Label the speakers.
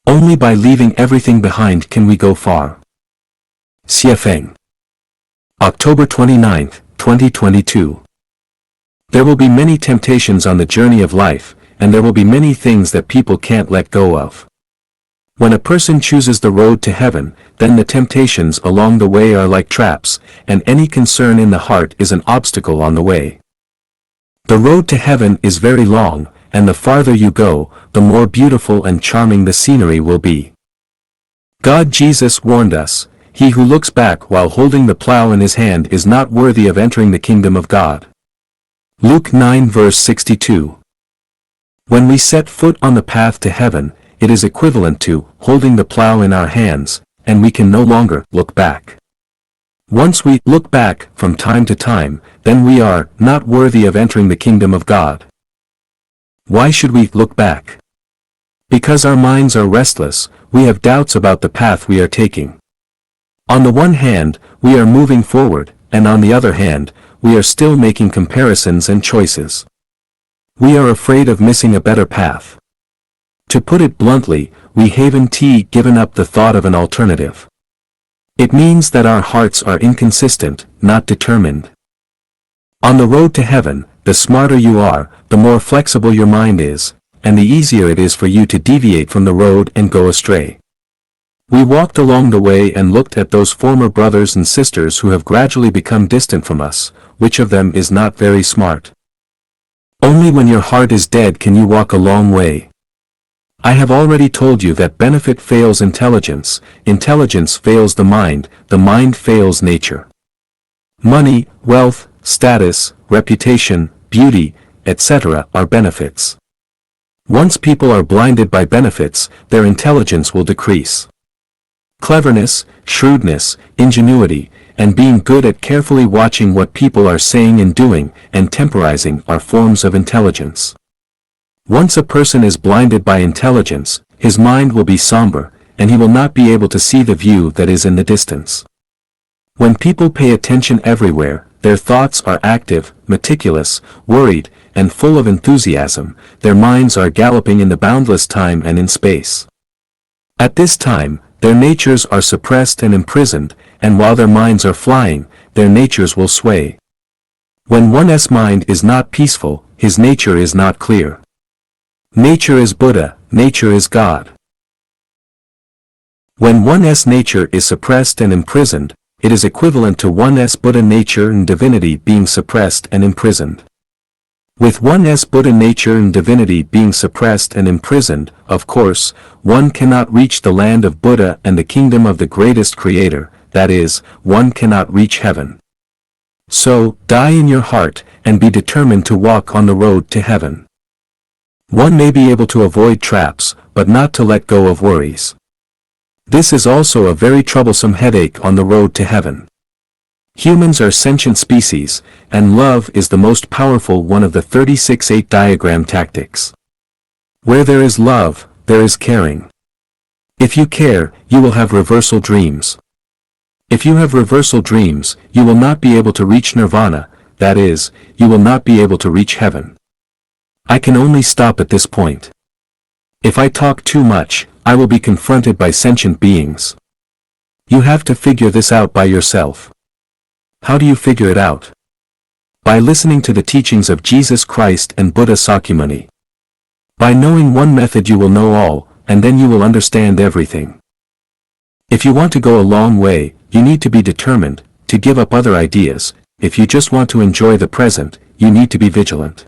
Speaker 1: Only by leaving everything behind can we go far. Xie Feng. October 29, 2022. There will be many temptations on the journey of life, and there will be many things that people can't let go of. When a person chooses the road to heaven, then the temptations along the way are like traps, and any concern in the heart is an obstacle on the way. The road to heaven is very long, and the farther you go, the more beautiful and charming the scenery will be. God Jesus warned us, "He who looks back while holding the plow in his hand is not worthy of entering the kingdom of God." Luke 9 verse 62. When we set foot on the path to heaven, it is equivalent to holding the plow in our hands, and we can no longer look back. Once we look back from time to time, then we are not worthy of entering the kingdom of God. Why should we look back? Because our minds are restless, we have doubts about the path we are taking. On the one hand, we are moving forward, and on the other hand, we are still making comparisons and choices. We are afraid of missing a better path. To put it bluntly, we haven't given up the thought of an alternative. It means that our hearts are inconsistent, not determined. On the road to heaven, the smarter you are, the more flexible your mind is, and the easier it is for you to deviate from the road and go astray. We walked along the way and looked at those former brothers and sisters who have gradually become distant from us. Which of them is not very smart? Only when your heart is dead can you walk a long way. I have already told you that benefit fails intelligence, intelligence fails the mind fails nature. Money, wealth, status, reputation, beauty, etc. are benefits. Once people are blinded by benefits, their intelligence will decrease. Cleverness, shrewdness, ingenuity, and being good at carefully watching what people are saying and doing, and temporizing are forms of intelligence. Once a person is blinded by intelligence, his mind will be somber, and he will not be able to see the view that is in the distance. When people pay attention everywhere, their thoughts are active, meticulous, worried, and full of enthusiasm, their minds are galloping in the boundless time and in space. At this time, their natures are suppressed and imprisoned, and while their minds are flying, their natures will sway. When one's mind is not peaceful, his nature is not clear. Nature is Buddha, nature is God. When one's nature is suppressed and imprisoned, it is equivalent to one's Buddha nature and divinity being suppressed and imprisoned. With one's Buddha nature and divinity being suppressed and imprisoned, of course, one cannot reach the land of Buddha and the kingdom of the greatest creator, that is, one cannot reach heaven. So, die in your heart, and be determined to walk on the road to heaven. One may be able to avoid traps, but not to let go of worries. This is also a very troublesome headache on the road to heaven. Humans are sentient species, and love is the most powerful one of the 36-8 diagram tactics. Where there is love, there is caring. If you care, you will have reversal dreams. If you have reversal dreams, you will not be able to reach nirvana, that is, you will not be able to reach heaven. I can only stop at this point. If I talk too much, I will be confronted by sentient beings. You have to figure this out by yourself. How do you figure it out? By listening to the teachings of Jesus Christ and Buddha Sakyamuni. By knowing one method you will know all, and then you will understand everything. If you want to go a long way, you need to be determined to give up other ideas. If you just want to enjoy the present, you need to be vigilant.